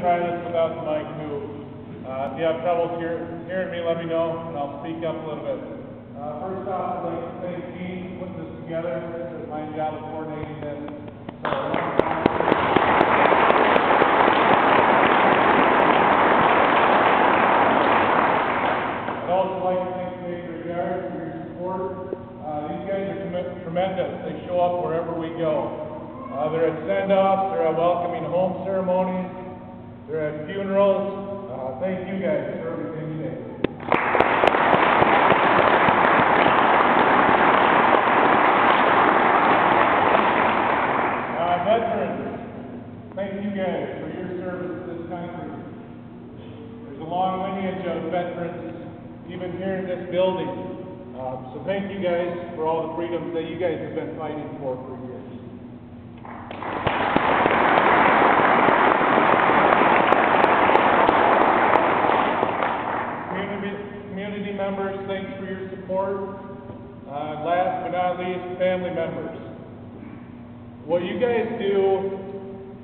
try this without the mic too. If you have trouble hearing me, let me know, and I'll speak up a little bit. First off, I'd like to thank Gene for putting this together. It's my job of coordinating this. I'd also like to thank Major Yard for your support. These guys are tremendous. They show up wherever we go. They're at send-offs, they're at welcoming home ceremonies, they're at funerals. Thank you guys for everything you did. Veterans, thank you guys for your service to this country. There's a long lineage of veterans even here in this building. So thank you guys for all the freedoms that you guys have been fighting for years. Community members, thanks for your support. Last but not least, family members. What you guys do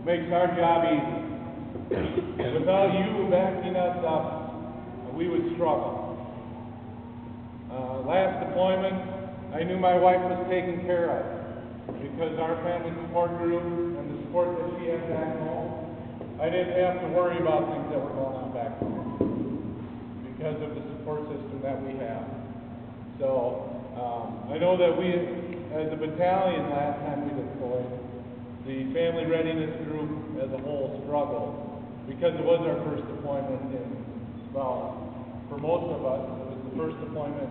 makes our job easy. Without you backing us up, we would struggle. Last deployment, I knew my wife was taken care of because our family support group and the support that she had back home, I didn't have to worry about things that were going on back home because of the support system that we have. So I know that we, as a battalion last time we deployed, the family readiness group as a whole struggled because it was our first deployment in, well, for most of us, it was the first deployment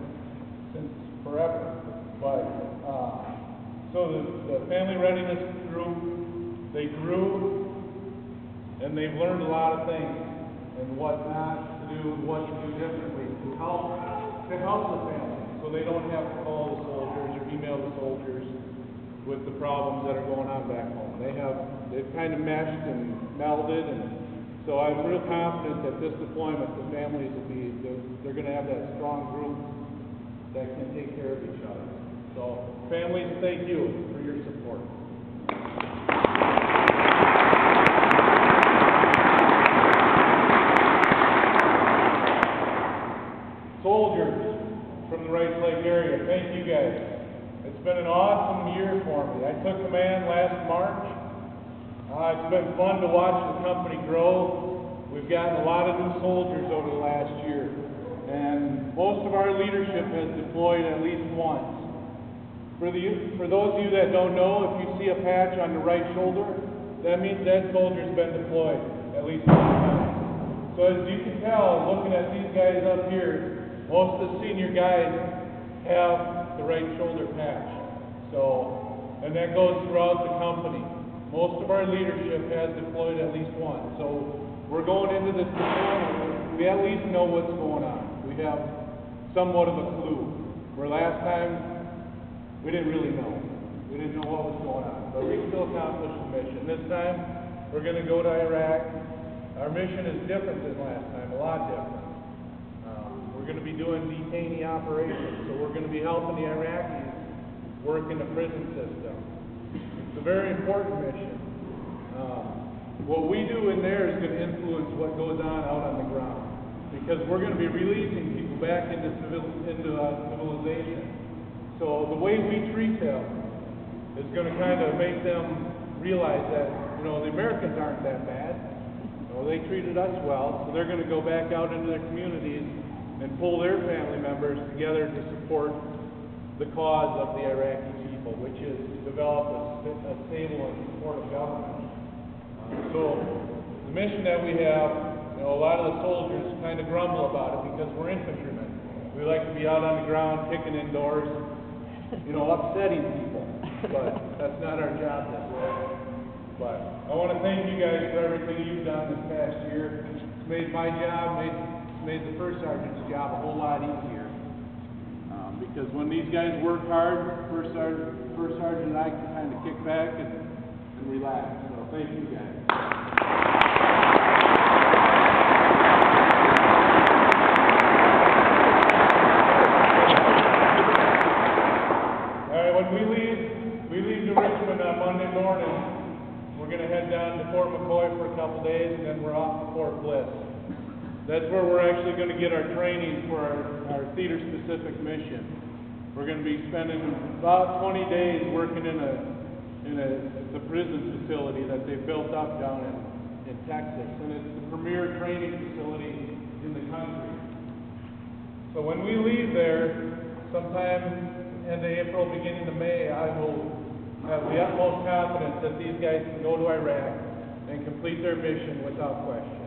since forever. But so the family readiness group, they grew and they've learned a lot of things and what not to do, what to do differently to help the family, so they don't have to call the soldiers or email the soldiers with the problems that are going on back home. They've kind of meshed and melded, and so I'm real confident that this deployment, the families will be, they're going to have that strong group that can take care of each other. So families, thank you for your support. Soldiers from the Rice Lake area, thank you guys. It's been an awesome year for me. I took command last March. It's been fun to watch the company grow. We've gotten a lot of new soldiers over the last year, and most of our leadership has deployed at least once. For those of you that don't know, if you see a patch on the right shoulder, that means that soldier's been deployed at least one time. So as you can tell, looking at these guys up here, most of the senior guys have the right shoulder patch. So, and that goes throughout the company. Most of our leadership has deployed at least once. So we're going into this deployment, we at least know what's going on. We have somewhat of a clue. Where last time, we didn't really know. We didn't know what was going on. But we still accomplished the mission. This time, we're going to go to Iraq. Our mission is different than last time, a lot different. We're going to be doing detainee operations, so we're going to be helping the Iraqis work in the prison system. It's a very important mission. What we do in there is going to influence what goes on out on the ground, because we're going to be releasing people back into civilization. So the way we treat them is going to kind of make them realize that, you know, the Americans aren't that bad. You know, they treated us well, so they're going to go back out into their communities and pull their family members together to support the cause of the Iraqi people, which is to develop a stable and supportive government. So the mission that we have, you know, a lot of the soldiers kind of grumble about it because we're infantrymen. We like to be out on the ground, kicking in doors, you know, upsetting people. But that's not our job this way. But I want to thank you guys for everything you've done this past year. It's made my job, made the first sergeant's job a whole lot easier. Because when these guys work hard, first sergeant and I can kind of kick back and relax. So thank you guys. All right, when we leave to Richmond on Monday morning, we're going to head down to Fort McCoy for a couple days, and then we're off to Fort Bliss. That's where we're actually going to get our training for our theater-specific mission. We're going to be spending about 20 days working in the prison facility that they built up down in Texas, and it's the premier training facility in the country. So when we leave there, sometime end of April, beginning of May, I will have the utmost confidence that these guys can go to Iraq and complete their mission without question.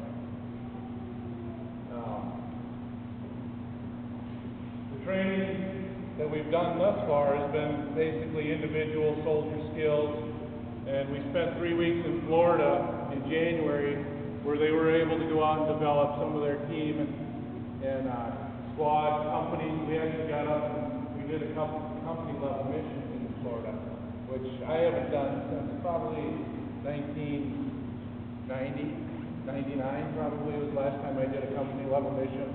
The training that we've done thus far has been basically individual soldier skills, and we spent 3 weeks in Florida in January where they were able to go out and develop some of their team and squad companies. We actually got up and we did a couple company level missions in Florida, which I haven't done since probably 1999 probably was the last time I did a company level mission.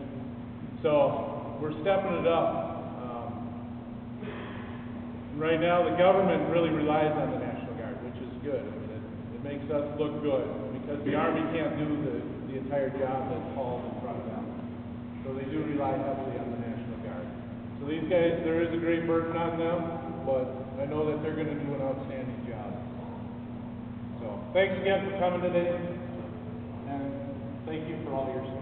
So we're stepping it up. Right now the government really relies on the National Guard, which is good. I mean, it makes us look good because the Army can't do the entire job that's called in front of them. So they do rely heavily on the National Guard. So these guys, there is a great burden on them, but I know that they're going to do an outstanding job. So thanks again for coming today, and thank you for all your support.